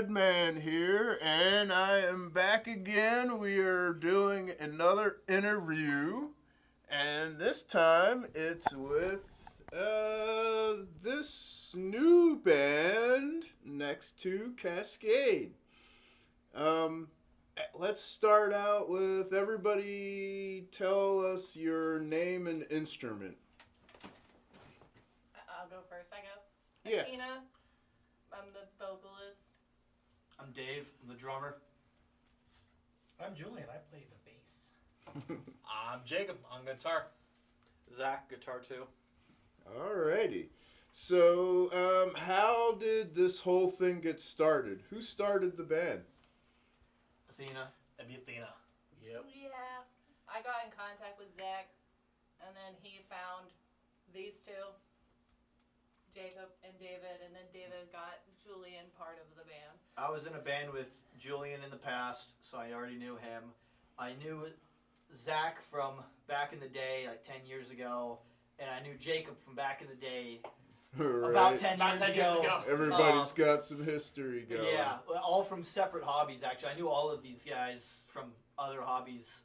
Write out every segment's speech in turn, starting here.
Madman here, and I am back again. We are doing another interview, and this time it's with this new band next to Cascade. Um, let's start out with everybody tell us your name and instrument. I'll go first, I guess. Yeah. Athena, I'm the vocalist. I'm Dave. I'm the drummer. I'm Julian. I play the bass. I'm Jacob on guitar. Zach, guitar too. Alrighty. So, how did this whole thing get started? Who started the band? Athena. That'd be Athena. Yep. Yeah. I got in contact with Zach, and then he found these two, Jacob and David, and then David got Julian part of the band. I was in a band with Julian in the past, so I already knew him. I knew Zach from back in the day, like 10 years ago, and I knew Jacob from back in the day, about 10 years ago. Everybody's got some history going. Yeah, all from separate hobbies, actually. I knew all of these guys from other hobbies.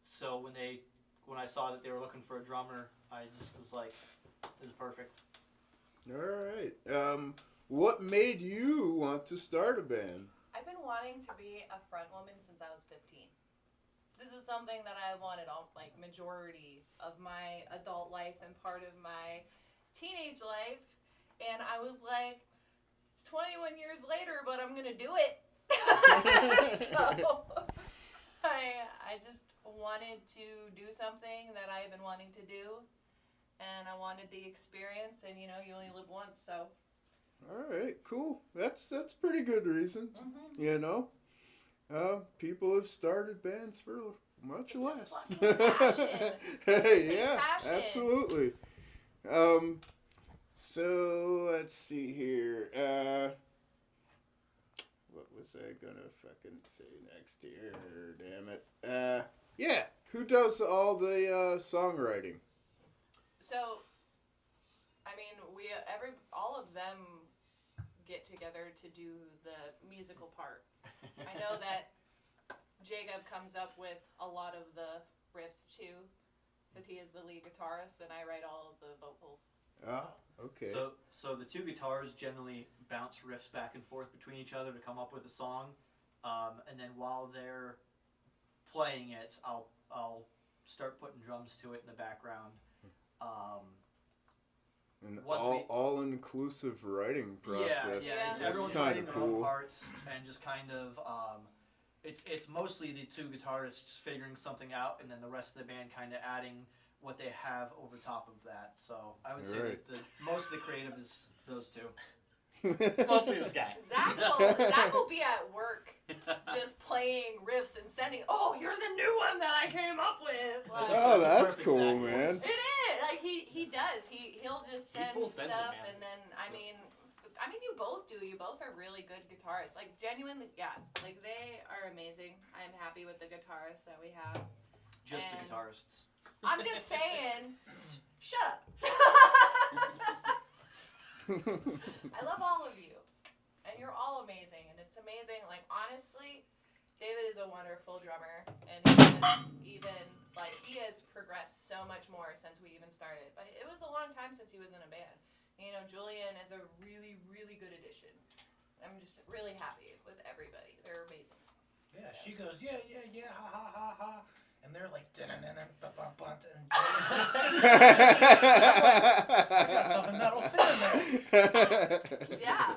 So when I saw that they were looking for a drummer, I just was like, this is perfect. All right. What made you want to start a band? I've been wanting to be a front woman since I was 15. This is something that I wanted all, like, majority of my adult life and part of my teenage life. And I was like, it's 21 years later, but I'm going to do it. So I just wanted to do something that I've been wanting to do. And I wanted the experience, and you only live once, so. All right, cool. That's pretty good reason. Mm-hmm. You know, people have started bands for much less. Passion. Hey, yeah, passion. absolutely. So let's see here. What was I gonna fucking say next here? Damn it. Yeah. Who does all the songwriting? So, I mean, all of them get together to do the musical part. I know that Jacob comes up with a lot of the riffs too, because he is the lead guitarist, and I write all of the vocals. Ah, okay. So the two guitars generally bounce riffs back and forth between each other to come up with a song, and then while they're playing it, I'll start putting drums to it in the background. An once all-inclusive writing process. Yeah. That's Everyone's kind writing of their own cool. parts and just kind of it's mostly the two guitarists figuring something out, and then the rest of the band kind of adding what they have over top of that. So I would say Right. that most of the creative is those two. Mostly this guy. Zach will be at work just playing riffs and sending, oh, here's a new one that I came up with. Like, Oh, That's a that's perfect cool, Zach man. voice. it is. Like, he does. He'll just send full sends it, stuff, man. and then, I mean, you both do. You both are really good guitarists. Like, genuinely, yeah. Like, they are amazing. I'm happy with the guitarists that we have. Just the And- guitarists. I'm just saying, shut up. I love all of you, and you're all amazing, and it's amazing. Like, honestly, David is a wonderful drummer, and he has progressed so much more since we even started. But it was a long time since he was in a band. And, Julian is a really, really good addition. I'm just really happy with everybody. They're amazing. Yeah, she goes, yeah, ha, ha, ha, ha. And they're like, dun-dun-dun-dun-dun-dun-dun, and I got something that'll fit in there. Yeah.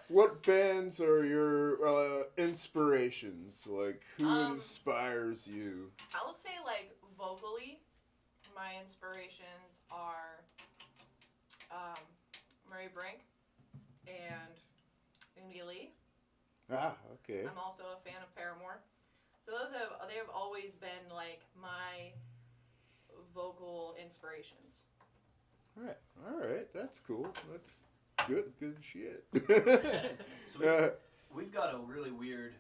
What bands are your inspirations? Like, who inspires you? I would say, like, vocally, my inspirations are Murray Brink and Lee. Ah, okay. I'm also a fan of Paramore. So they have always been, like, my vocal inspirations. All right, that's cool. That's good shit. So we've got a really weird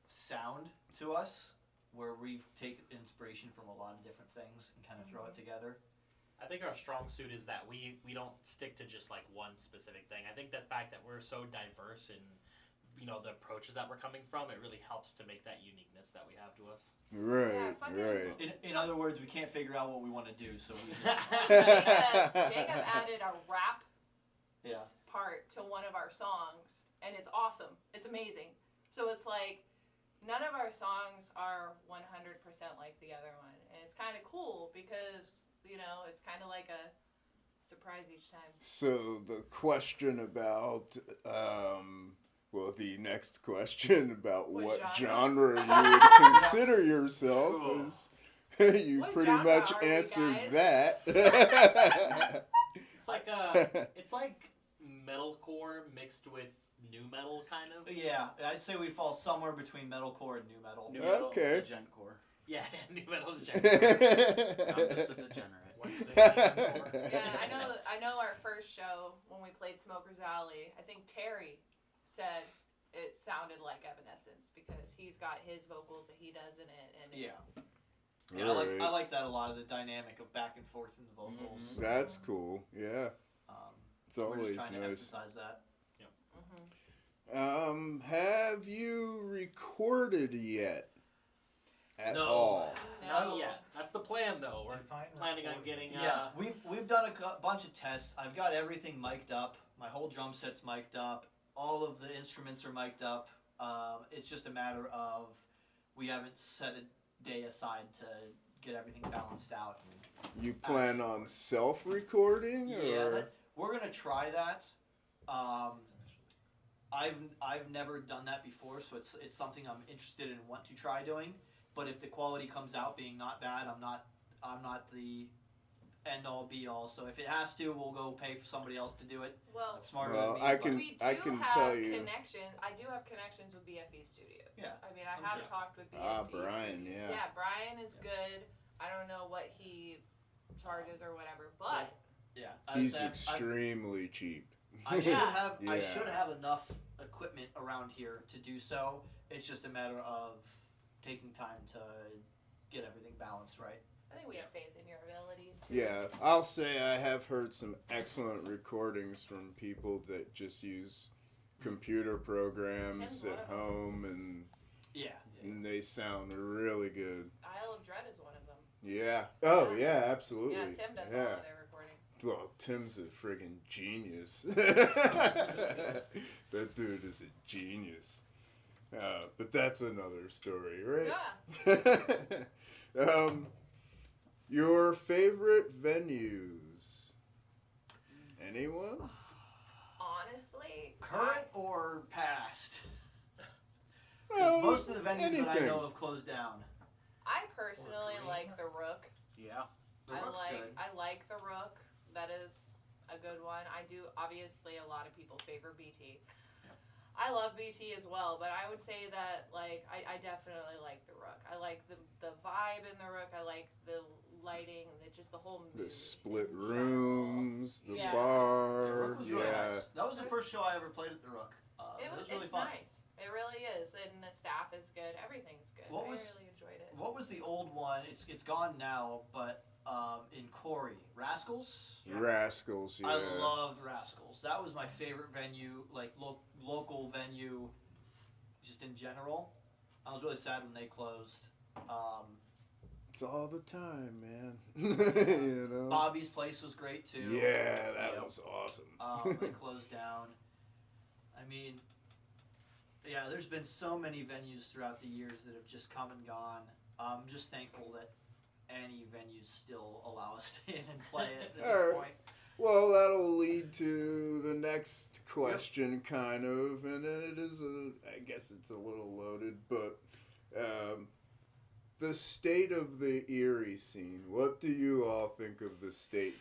sound to us where we've taken inspiration from a lot of different things and kind of throw it together. I think our strong suit is that we don't stick to just like one specific thing. I think the fact that we're so diverse in the approaches that we're coming from, it really helps to make that uniqueness that we have to us. Right, fucking- right. In other words, we can't figure out what we want to do, so we just Jacob added a rap yeah. part to one of our songs, and it's awesome. It's amazing. So it's like none of our songs are 100% like the other one, and it's kind of cool because it's kind of like a surprise each time. So the question about, the next question about what genre you would consider yourself Cool. is, you What pretty genre much are we, answered guys? that. It's like metalcore mixed with new metal, kind of. Yeah, I'd say we fall somewhere between metalcore and new metal. New metal, Okay. Degentcore. Yeah, new metal. I'm just a degenerate. Yeah, I know our first show when we played Smokers Alley, I think Terry said it sounded like Evanescence because he's got his vocals that he does in it, and Yeah. Right. I like that a lot of the dynamic of back and forth in the vocals. That's cool. Yeah, it's We're just always trying to nice. emphasize that. Have you recorded yet? At No. all? Not yet. That's the plan, though. We're planning on getting. Yeah, we've done a bunch of tests. I've got everything mic'd up. My whole drum set's mic'd up. All of the instruments are mic'd up. It's just a matter of we haven't set a day aside to get everything balanced out. You plan on self-recording? Yeah, Or? we're gonna try that. I've never done that before, so it's something I'm interested in, want to try doing. But if the quality comes out being not bad, I'm not the end all be all. So if it has to, we'll go pay for somebody else to do it. well, Smarter Well, than me. I but- can- we do I can have tell you- connections. I do have connections with BFE Studio. Yeah, I mean, I I'm have sure. talked with BFE. Brian, Studio. yeah. Yeah, Brian is good. I don't know what he charges or whatever, but Yeah, He's I've- extremely cheap. I should Yeah. have I Yeah. should have enough equipment around here to do so. It's just a matter of taking time to get everything balanced right. I think we have faith in your abilities. Yeah, I'll say I have heard some excellent recordings from people that just use computer programs Tim's at one of them. home and they sound really good. Isle of Dread is one of them. Yeah. Oh, yeah, absolutely. Yeah, Tim does all Yeah. of their recording. Well, Tim's a friggin' genius. That dude is a genius. But that's another story, right? Yeah. Your favorite venues? Anyone? Honestly, Current or past? 'Cause Well, most of the venues that I anything. know have closed down. I personally Or like the Rook. Yeah. The I Rook's like good. I like the Rook. That is a good one. I do obviously a lot of people favor BT. Yeah. I love BT as well, but I would say that like I definitely like the Rook. I like the vibe in the Rook. I like the lighting, just the whole mood. The split in general. rooms, the Yeah. The bar, Rook was really yeah. nice. That was the first show I ever played at the Rook. It was really It's fun. nice. It really is, and the staff is good. Everything's good. What I was- really enjoyed it. What was the old one? It's gone now, but in Corey, Rascals. Rascals, yeah. I loved Rascals. That was my favorite venue, like local venue, just in general. I was really sad when they closed. It's all the time, man. You know? Bobby's Place was great too. Yeah, that Yep. was awesome. They closed down. I mean, yeah, there's been so many venues throughout the years that have just come and gone. I'm just thankful that any venues still allow us to in and play it at this Alright. point. Well, that'll lead to the next question, kind of, and it is I guess it's a little loaded, but the state of the Erie scene. What do you all think of the state,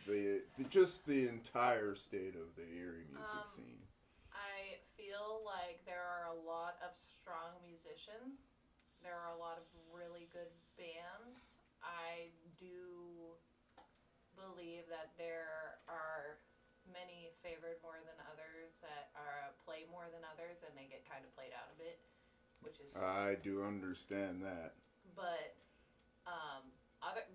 just the entire state of the Erie music scene? I feel like there are a lot of strong musicians. There are a lot of really good bands. I do believe that there are many favored more than others that are play more than others, and they get kind of played out a bit, which is. I do understand that. but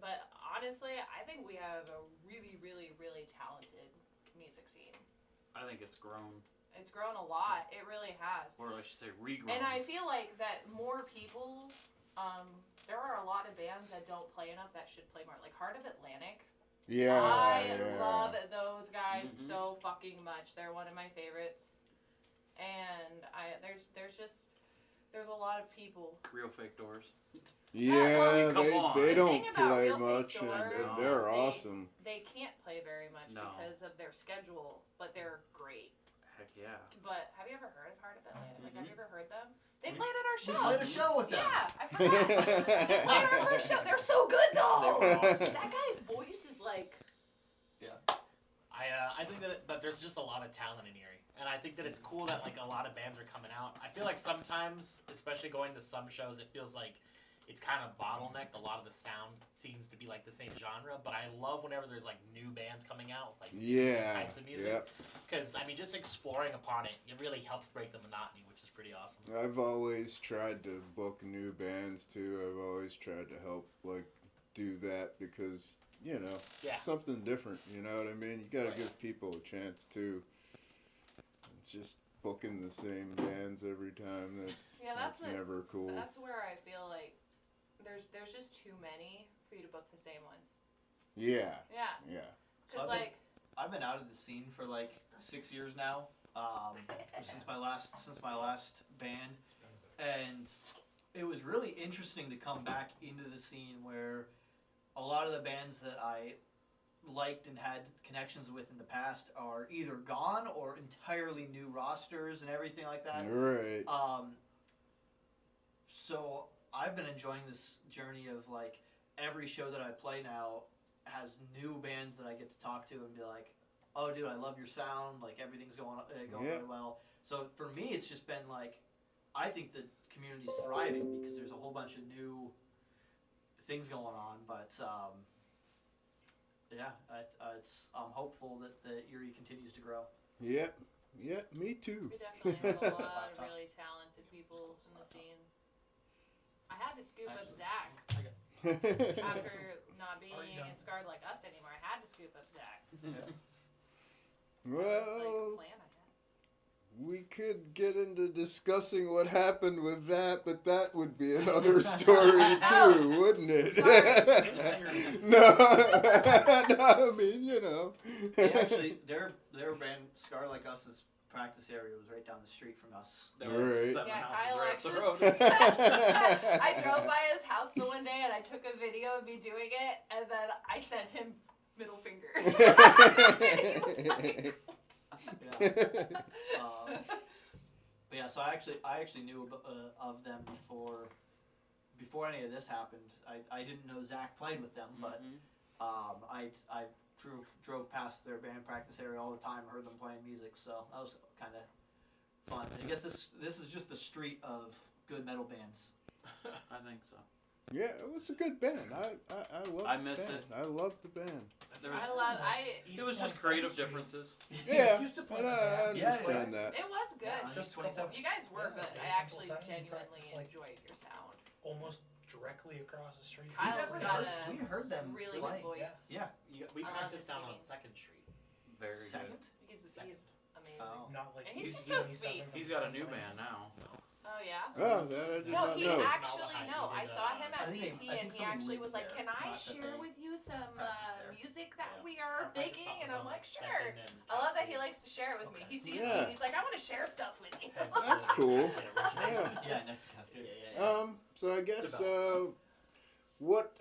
but honestly, I think we have a really, really, really talented music scene. I think it's grown, It's grown a lot. It really has. or I should say regrown. And I feel like that more people, there are a lot of bands that don't play enough that should play more. Like Heart of Atlantic. Yeah. I yeah. love those guys Mhm. so fucking much. They're one of my favorites. And there's a lot of people. Real fake doors. Yeah, come on. they The don't thing about play Real Fake much, Doors and is they're they- awesome. They can't play very much No. because of their schedule, but they're great. Heck yeah. But have you ever heard of Heart of Atlantic? Like, have Mhm. you ever heard them? They We- played at our We show. played a show with them. Yeah, I forgot. They played at our first show. They're so good though. They were awesome. That guy's voice is like. I think that there's just a lot of talent in Erie, and I think that it's cool that like a lot of bands are coming out. I feel like sometimes, especially going to some shows, it feels like it's kind of bottlenecked. A lot of the sound seems to be like the same genre, but I love whenever there's like new bands coming out, with, like Yeah. types of music. Yep. Because I mean, just exploring upon it, it really helps break the monotony, which is pretty awesome. I've always tried to book new bands too. I've always tried to help like do that because Yeah. something different. You know what I mean? You got to Right. give people a chance too. Just booking the same bands every time that's Yeah, that's it. never cool. That's where I feel like there's just too many for you to book the same ones. Yeah. Yeah, Yeah. because So like. I've been out of the scene for like 6 years now. Since my last band, and it was really interesting to come back into the scene where a lot of the bands that I liked and had connections with in the past are either gone or entirely new rosters and everything like that. Right. So I've been enjoying this journey of like every show that I play now has new bands that I get to talk to and be like, oh dude, I love your sound, like everything's going Yeah. really well. So for me, it's just been like, I think the community's thriving because there's a whole bunch of new things going on. But yeah, I'm hopeful that the Erie continues to grow. Yeah. Yeah. Me too. We definitely have a lot of really talented people in the scene. I had to scoop up Zach after not being Already done. in Scarred Like Us anymore. I had to scoop up Zach. That was, Well, like, the plan I had. we could get into discussing what happened with that, but that would be another story too, wouldn't it? No, no, I mean, They actually, their band Scar Like Us's practice area was right down the street from us. There were Right. 7 Yeah, houses Kyle right up the actually- road. I drove by his house the one day and I took a video of me doing it, and then I sent him middle fingers. He was like, Yeah. But yeah, so I actually knew of them before any of this happened. I didn't know Zach played with them, but I drove past their band practice area all the time, heard them playing music, so that was kind of fun. I guess this is just the street of good metal bands. I think so. Yeah, it was a good band. I love I the miss band. it. I love the band. There was, East it was just 27th creative Street. differences. Yeah, Used to play and I that. Yeah, understand that. it was good. Yeah, Just just 27. You guys were Yeah, good. they I actually couple seven, you genuinely practice, like, enjoyed your sound. Almost directly across the street. Kyle's never got heard- a we heard them really play. good voice. Yeah. Yeah. We I love practiced his down on singing. 2nd Street. Very Second? good. He's Second. amazing. Oh. Not like And he's used just to so when sweet. sung He's from got a the new song. band now. Oh yeah. Oh, that I did No, not he know. actually Malahide, no. he I did, saw him I at think BT, they- I and think he actually someone was like, lived "Can there, I not that share they with you some practiced there. music that Yeah. we are Our practice making?" spot And was I'm on, like, "Sure." 2nd and I love that he Cascade. likes to share it with me. Okay. He sees Yeah. me. He's like, "I want to share stuff with you." That's cool. Yeah. Yeah, next to Cascade. So I guess Develop. what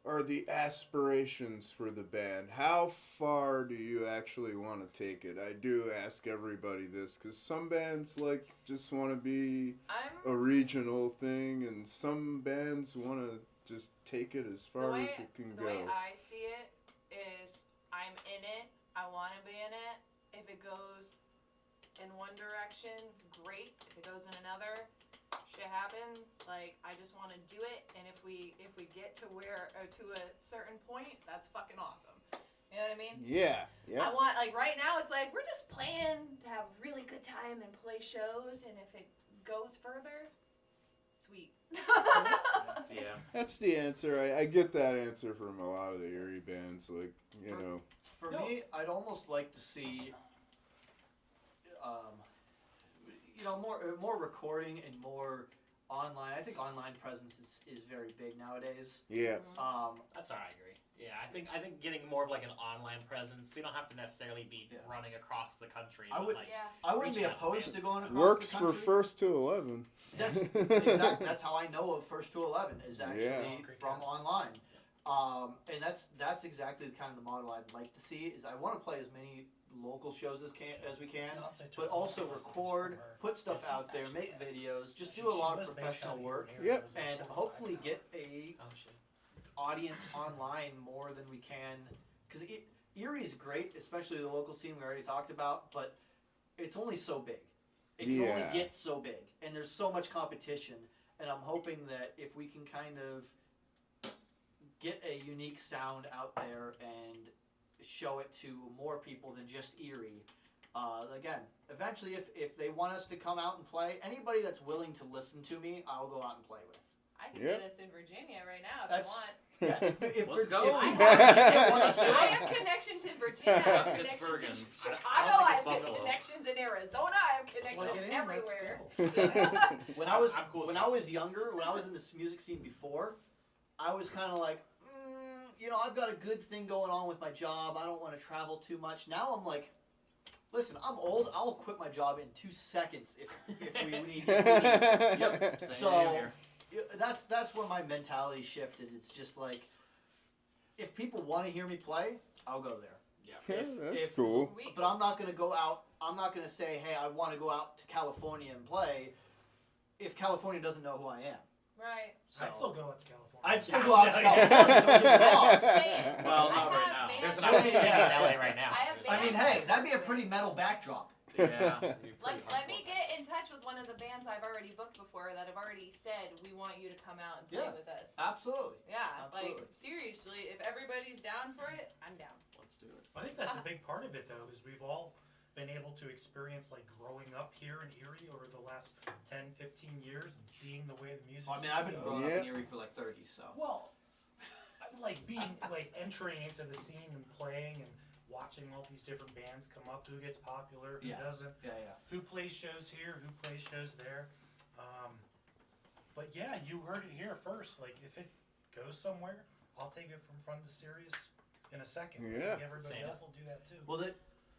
are the aspirations for the band? How far do you actually want to take it? I do ask everybody this because some bands like just want to be a I'm regional thing, and some bands want to just take it as far way- as it can the way go. I see it is, I'm in it. I want to be in it. If it goes in one direction, great. If it goes in another, shit happens. Like, I just want to do it, and if we get to to a certain point, that's fucking awesome. You know what I mean? Yeah, yeah. I want, like, right now it's like we're just playing to have a really good time and play shows, and if it goes further, sweet. Yeah. That's the answer. I get that answer from a lot of the Erie bands. Like, you know. For me, I'd almost like to see, more recording and more online. I think online presence is very big nowadays. Yeah. That's where I agree. Yeah, I think getting more of like an online presence. We don't have to necessarily be running across the country. I but would- like, I wouldn't be reaching out to opposed fans. to going across Works the for country. first to 11. That's exactly. That's how I know of First to 11 is actually Yeah. from online. And that's exactly the kind of the model I'd like to see. Is I want to play as many local shows as we can, but also record, put stuff out there, make videos, just do a lot of professional work, Yep. and hopefully get a Oh shit. audience online more than we can. Because Erie is great, especially the local scene we already talked about, but it's only so big. It can only Yeah. get so big, and there's so much competition. And I'm hoping that if we can kind of get a unique sound out there and show it to more people than just Erie. Again, eventually, if they want us to come out and play, anybody that's willing to listen to me, I'll go out and play with. I can Yep. get us in Virginia right now if That's- you want. Yeah, Let's go. If I people have, want us to- I have connections in Virginia. I have connections Pittsburgh in and- Chicago. I I don't think have it's Buffalo. connections in Arizona. I have Well, connections get in, everywhere. let's go. When I was I'm cool with when that. I was younger, when I was in this music scene before, I was kind of like, I've got a good thing going on with my job. I don't want to travel too much. Now I'm like, listen, I'm old. I'll quit my job in 2 seconds if we need. Yep. Same So here. that's where my mentality shifted. It's just like, if people want to hear me play, I'll go there. Yeah, that's If- cool. But I'm not going to go out. I'm not going to say, hey, I want to go out to California and play, if California doesn't know who I am. Right. So I'd still go out to California. I'd still Yeah, go out to yeah. California. Don't get me wrong. I'm saying, Well, I not right have now. bands There's an that- opportunity in Yeah. LA right now. I have I mean, bands hey, that that'd be a work pretty with. metal backdrop. Yeah. it'd be pretty Let me hardcore. get in touch with one of the bands I've already booked before that have already said we want you to come out and play Yeah. with us. Absolutely. Yeah, Absolutely. like seriously, if everybody's down for it, I'm down. Let's do it. I think that's a big part of it, though, is we've all been able to experience, like, growing up here in Erie over the last 10, 15 years and seeing the way the music I mean, I've been scene growing goes. up in Erie for like 30, so. Well, like, entering into the scene and playing and watching all these different bands come up, who gets popular, who Yeah. doesn't, Yeah. who plays shows here, who plays shows there. But yeah, you heard it here first. Like, if it goes somewhere, I'll take it from front to serious in a second. I Yeah. think everybody Same. else will do that too. Well,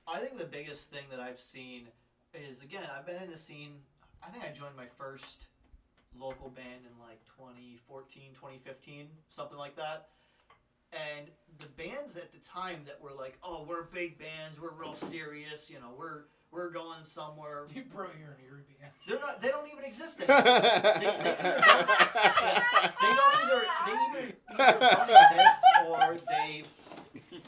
I think the biggest thing that I've seen is, again, I've been in the scene. I think I joined my first local band in like 2014, 2015, something like that. And the bands at the time that were like, oh, we're big bands, we're real serious, we're going somewhere. You bro, you're an Erie band. They're not. They don't even exist anymore. They either don't exist, or they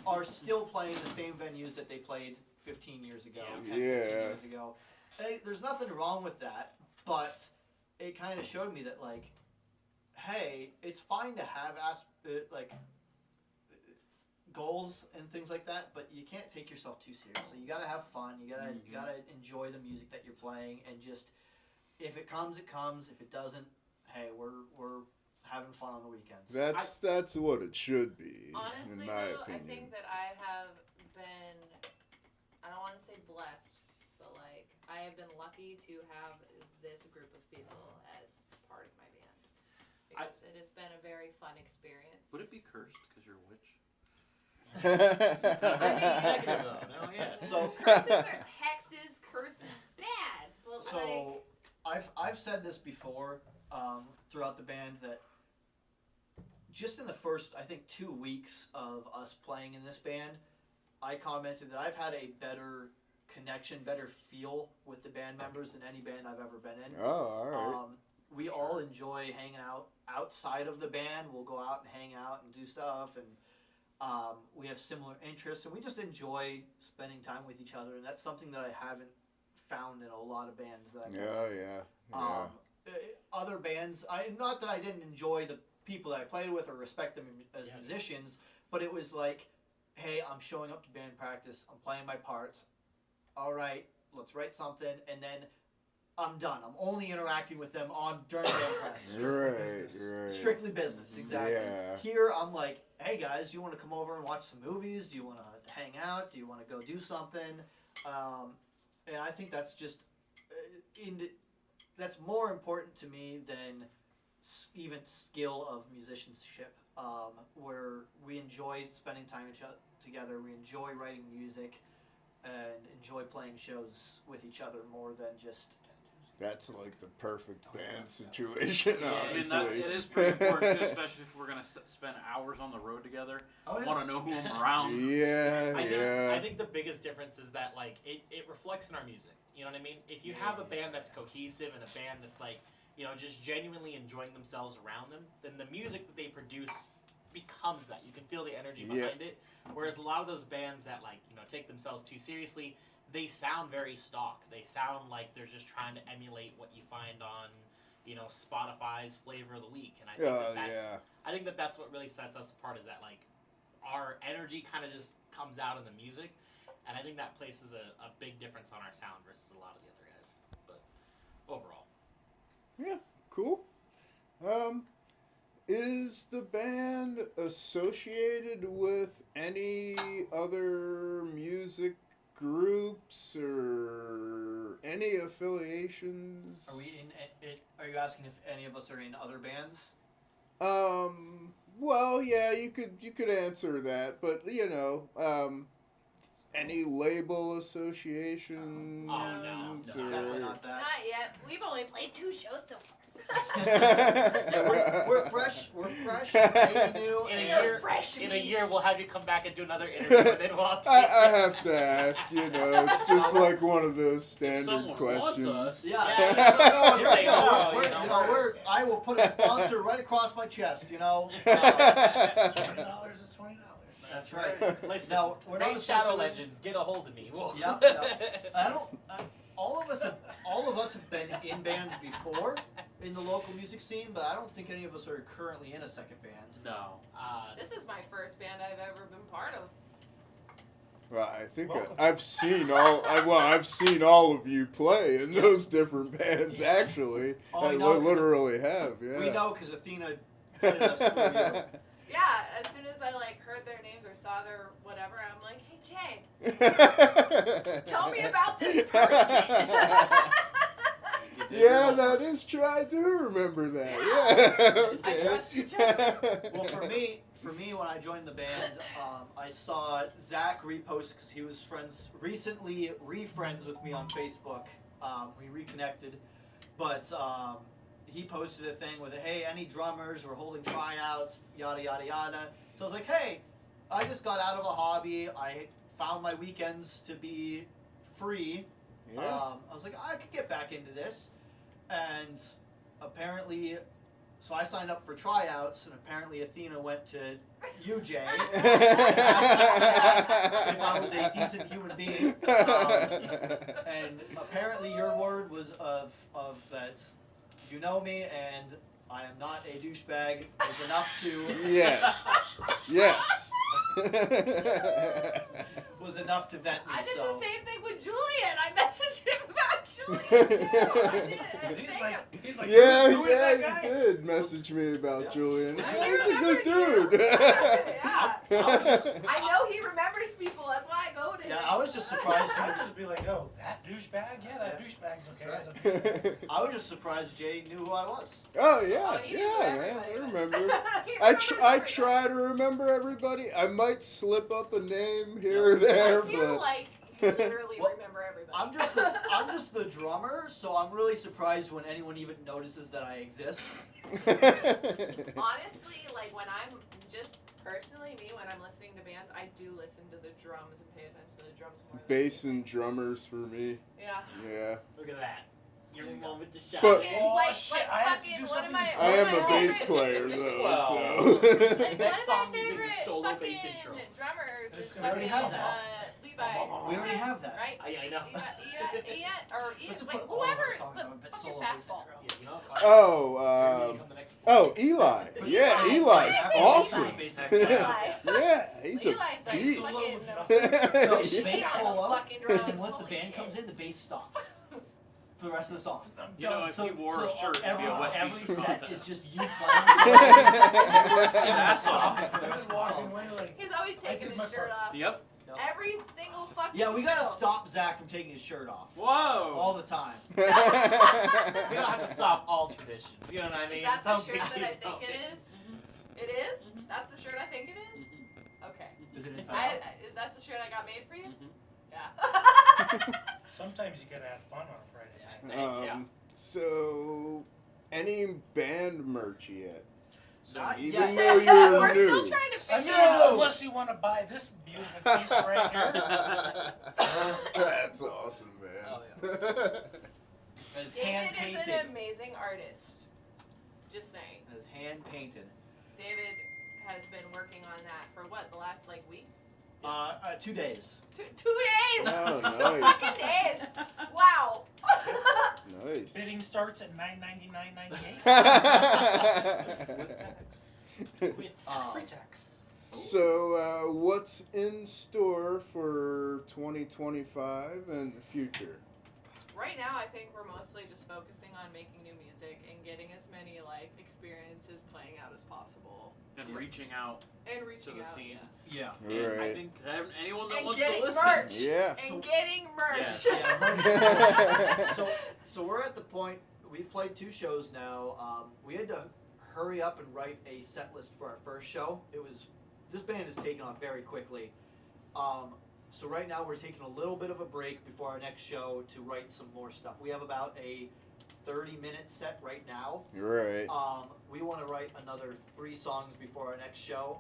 are still playing the same venues that they played 15 years ago, 10, 15 Yeah. years ago. Hey, there's nothing wrong with that, but it kind of showed me that, like, hey, it's fine to have goals and things like that, but you can't take yourself too seriously. You gotta have fun. You gotta enjoy the music that you're playing, and just, if it comes, it comes. If it doesn't, hey, we're having fun on the weekends. That's what it should be, Honestly, in my though, opinion. I think that I have been, I don't want to say blessed, but like, I have been lucky to have this group of people as part of my band. Because it has been a very fun experience. Would it be cursed because you're a witch? That's negative though. No, yeah. So, Curses are hexes, curses bad. But like, so I've said this before throughout the band, that just in the first, I think, 2 weeks of us playing in this band, I commented that I've had a better connection, better feel with the band members than any band I've ever been in. Oh, all right. We all enjoy hanging out outside of the band. We'll go out and hang out and do stuff, and we have similar interests, and we just enjoy spending time with each other. And that's something that I haven't found in a lot of bands that I've been in. Yeah. Other bands, not that I didn't enjoy the people that I played with or respect them as Yeah. musicians, but it was like, hey, I'm showing up to band practice, I'm playing my parts. All right, let's write something, and then I'm done. I'm only interacting with them during band practice. Right. Strictly business, exactly. Yeah. Here, I'm like, hey guys, do you want to come over and watch some movies? Do you want to hang out? Do you want to go do something? And I think that's just, that's more important to me than even skill of musicianship. Where we enjoy spending time together, we enjoy writing music, and enjoy playing shows with each other more than just. That's like the perfect band situation, Yeah, I mean, honestly. it is pretty important, too, especially if we're going to spend hours on the road together. Oh, I yeah. want to know who I'm around. Yeah, I think the biggest difference is that like it reflects in our music. You know what I mean? If you have a band that's cohesive and a band that's like, you know, just genuinely enjoying themselves around them, then the music that they produce becomes that. You can feel the energy behind it. Whereas a lot of those bands that like, you know, take themselves too seriously, they sound very stock. They sound like they're just trying to emulate what you find on, you know, Spotify's Flavor of the Week. And I think that's what really sets us apart is that like our energy kind of just comes out in the music. And I think that places a big difference on our sound versus a lot of the other guys. But overall. Yeah, cool. Is the band associated with any other music groups or any affiliations? Are we in? Are you asking if any of us are in other bands? Well, yeah, you could answer that, but you know, any label associations? No, Definitely not that. Not yet. We've only played 2 shows so far. We're fresh. We're fresh. Baby new. In a year, we'll have you come back and do another interview, and then we'll have to. I have to ask, you know, it's just like one of those standard someone questions. wants us. Yeah. Yeah. Here we go. No, you know. I will put a sponsor right across my chest. You know. $20 is $20. That's right. Listen, No, we're not great Shadow associated- Legends, get a hold of me. We'll- Yeah. I don't. All of us have been in bands before in the local music scene, but I don't think any of us are currently in a second band. No. This is my first band I've ever been part of. Well, I think Welcome. I've seen I've seen all of you play in those different bands. Actually, Oh, I I know, 'cause literally have. Yeah. We know because Athena put us through you. Yeah, as soon as I like heard their names or saw their whatever, I'm like, hey Jay, tell me about this person. Yeah, that is true. I do remember that. Yeah. I Okay. trust your judgment. Well, for me, when I joined the band, I saw Zach repost because he was recently re-friends with me on Facebook. We reconnected, but he posted a thing with, hey, any drummers? We're holding tryouts, yada yada yada. So I was like, hey, I just got out of a hobby. I found my weekends to be free. Yeah. I was like, I could get back into this, and apparently. So I signed up for tryouts, and apparently Athena went to you, Jay, asked if I was a decent human being. And apparently your word was of that you know me, and I am not a douchebag, was enough to... Yes. Yes. was enough to vent me, I did so... the same thing with Julian. I messaged him about Julian too. I did. He's like, Yeah, who is that yeah, guy? you did message me about Yeah. Julian. I He's a good remember dude. Yeah. I know he remembers people. That's why I go to him. Yeah, I was just surprised. I'd just be like, oh, that douchebag? Yeah, that douchebag's okay. That's That's a- I was just surprised Jay knew who I was. Oh yeah, Oh, he knew yeah, man. everybody I was. remember. He I remembers I everybody. try to remember everybody. I might slip up a name here or there, I feel but like you literally Well, remember everybody. I'm just the drummer, so I'm really surprised when anyone even notices that I exist. Honestly, like when I'm just personally me, when I'm listening to bands, I do listen to the drums and pay attention to the drums more. than bass and drummers for me. Yeah. Yeah. Look at that. Your There you go. moment to shine. But- Fucking, Oh, like, shit, like I have to fucking do one of something my. to I am one of a my bass favorite- player though, Well, so. Like, Next song one of you my do the favorite solo bass fucking intro. drummers This is we already fucking have that. Levi. We already have that. Right? I know. Let's Like put all of our whoever, songs the on a bit fucking solo bass fastball. intro. Yeah, you know, Eli. But Yeah, Eli- Eli's Eli. awesome. Eli. Yeah, he's a Eli's like beast. fucking. So Yeah. bass solo, Fucking and then drums, once the holy band shit. comes in, the bass stops. for the rest of the song. You know, if you wore a shirt, it'd every, be a wet every t-shirt set contest. is just you playing. That's all. Just walking away like. He's always I taking did my his shirt part. off. Yep. Every single fucking Yeah, we gotta show. stop Zach from taking his shirt off Whoa. all the time. We don't have to stop all traditions. You know what I mean? Is that It's the okay, shirt that I you think know. it is? It is? That's the shirt I think it is? Okay. Is it inside? That's the shirt I got made for you? Mhm. Yeah. Sometimes you gotta have fun on a Friday night. Yeah. So, any band merch yet? So Not Even yet. though you're We're new. still trying to I figure mean, out. unless you want to buy this beautiful piece right here. That's awesome, man. Oh, That is hand David is painted. an amazing artist. Just saying. That is hand painted. David has been working on that for what, the last like week? 2 days. 2 days! Oh, 2 nice. fucking days! Wow! Nice. Bidding starts at $9.99.98. Pre-tax. So, what's in store for 2025 and the future? Right now, I think we're mostly just focusing on making new music and getting as many like experiences playing out as possible and reaching out and to reaching the out. scene. Yeah. And I Right. think to anyone that And wants to getting listen. merch. Yeah. And getting merch. Yes. So we're at the point. We've played 2 shows now. We had to hurry up and write a set list for our first show. This band is taking on very quickly. So right now we're taking a little bit of a break before our next show to write some more stuff. We have about a 30-minute set right now. Right. We want to write another 3 songs before our next show,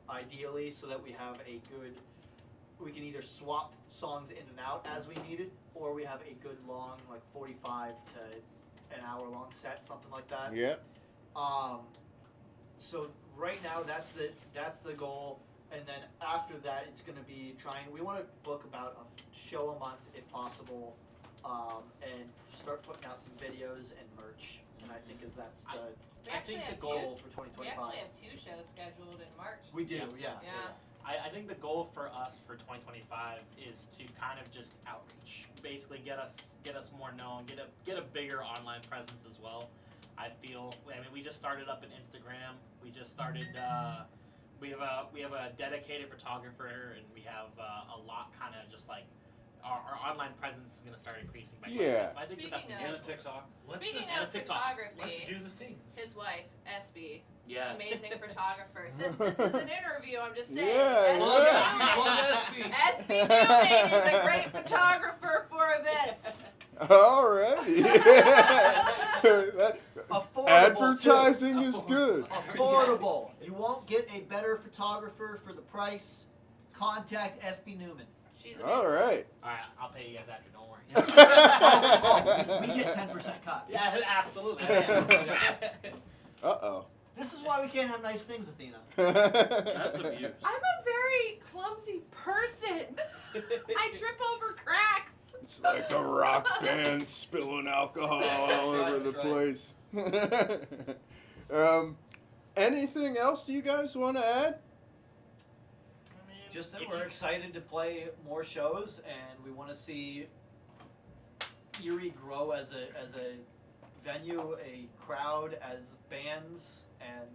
ideally, so that we have a good. We can either swap songs in and out as we need it, or we have a good long, like 45 to an hour long set, something like that. Yeah. So right now that's the goal, and then after that it's going to be trying. We want to book about a show a month if possible, and start putting out some videos and merch. And I think that's We I actually think the have goal for We 2025. actually have 2 shows scheduled in March. We do, Yeah. yeah. Yeah. I think the goal for us for 2025 is to kind of just outreach, basically get us more known, get a bigger online presence as well. I feel. I mean, we just started up an Instagram. We just started. We have a dedicated photographer, and we have a lot kind of just like our online presence is going to start increasing by quite a bit. Yeah. So I think Speaking that's And the a TikTok. Let's Speaking just of TikTok. let's photography, do the things. his wife, SB, Yes. amazing photographer. Since this is an interview, I'm just saying. Yeah, SB Newman is a great photographer for events. Alrighty. That- Affordable. Advertising too. is good. Affordable. You won't get a better photographer for the price. Contact SB Newman. She's amazing. All right. All right, I'll pay you guys after. Don't worry. We get 10% cut. Yeah, absolutely. Uh-oh. This is why we can't have nice things, Athena. That's abuse. I'm a very clumsy person. I trip over cracks. It's like a rock band spilling alcohol all That's right, over the that's place. Anything else you guys want to add? I mean, Just that If we're you- excited to play more shows, and we want to see Erie grow as a venue, a crowd, as bands, and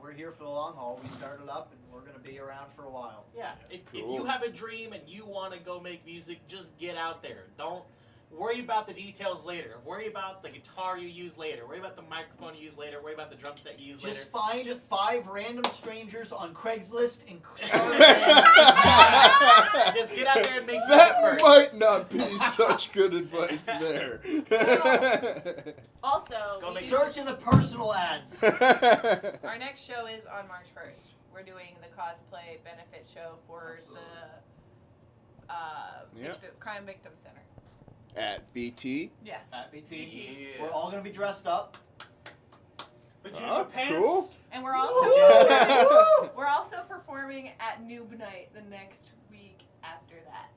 we're here for the long haul. We started up, and we're gonna be around for a while. Yeah, if Cool. you have a dream and you want to go make music, just get out there. Don't worry about the details later. Worry about the guitar you use later. Worry about the microphone you use later. Worry about the drum set you use Just later. find 5 random strangers on Craigslist and Just get out there and make music That first. might not be such good advice there. Also, Go make search in the personal ads. our next show is on March 1st. We're doing the cosplay benefit show for the Yeah. Crime Victim Center. At BT. Yes. At BT. BT. We're all gonna be dressed up. Pajama pants. Cool. And we're Woo! also performing at Noob Night the next week after that.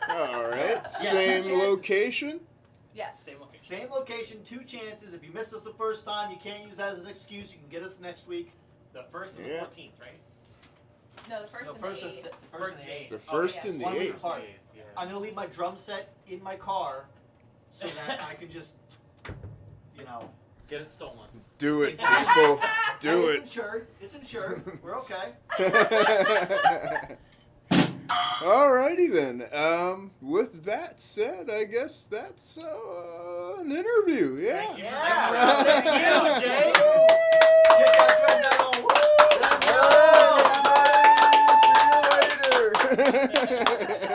All right. Yeah, Same chances. location. Yes. Same location. Same location, 2 chances. If you missed us the first time, you can't use that as an excuse. You can get us next week. The 1st and the Yeah. 14th, right? No, the first No, and first the and 8th. se- the first and the 8th. The first yes. and the 1 week 8th. apart. Yeah. I'm gonna leave my drum set in my car, so that I can just, you know. Get it stolen. Do it, Exactly. people. Do It's it. insured. It's insured. We're okay. Alrighty then. With that said, I guess that's an interview. Yeah. Thank you for Yeah. listening. Thank you, Jay. Check out Dreadnought. Alright, everybody.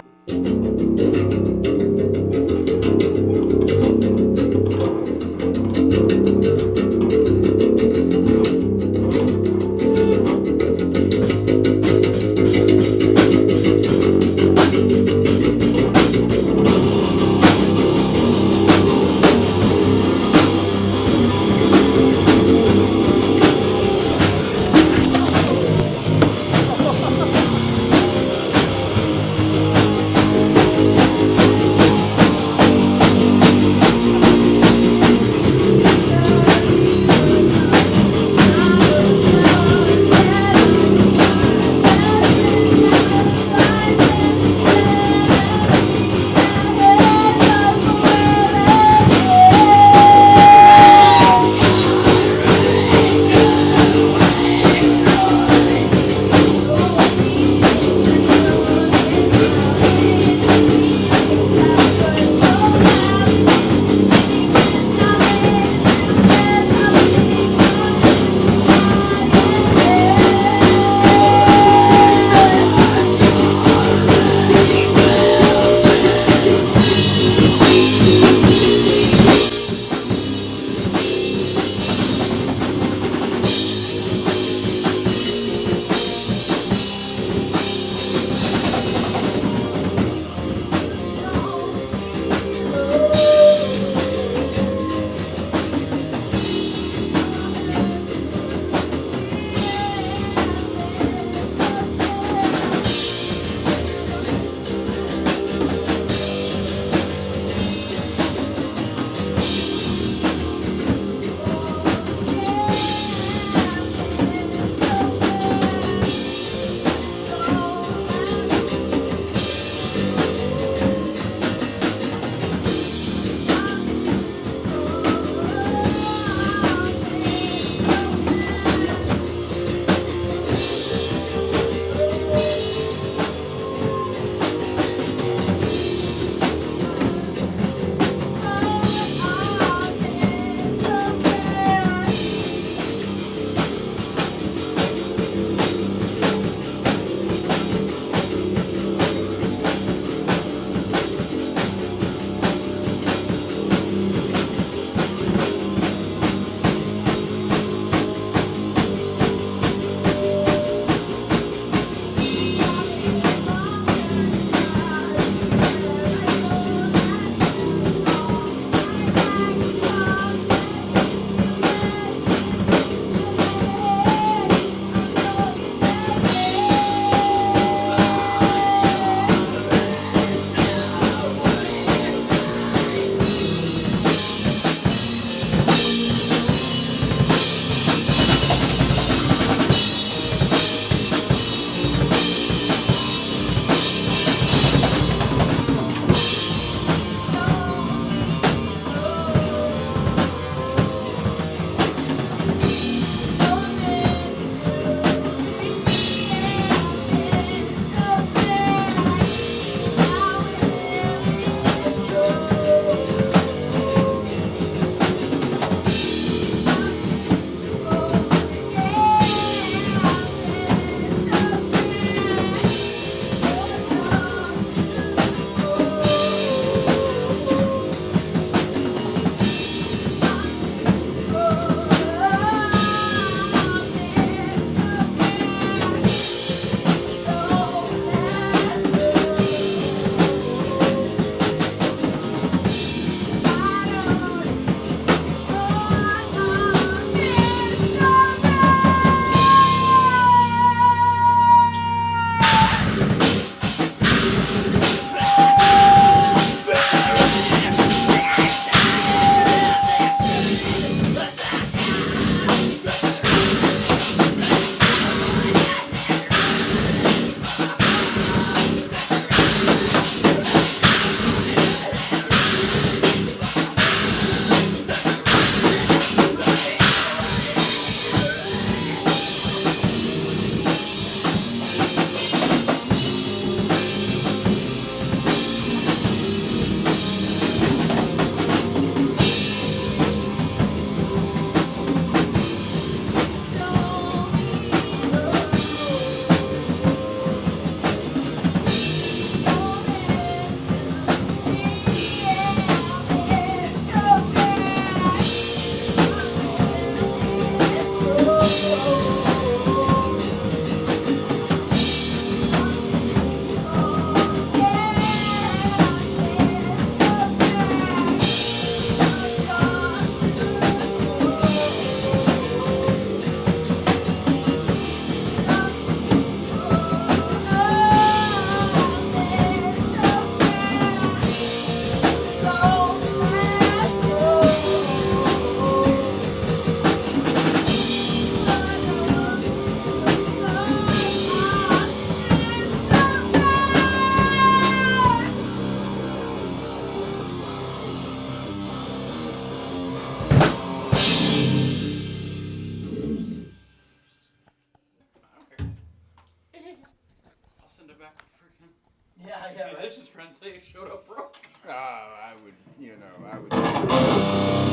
Zach, freaking Yeah, right. musician's friend say he showed up broke. I would, I would.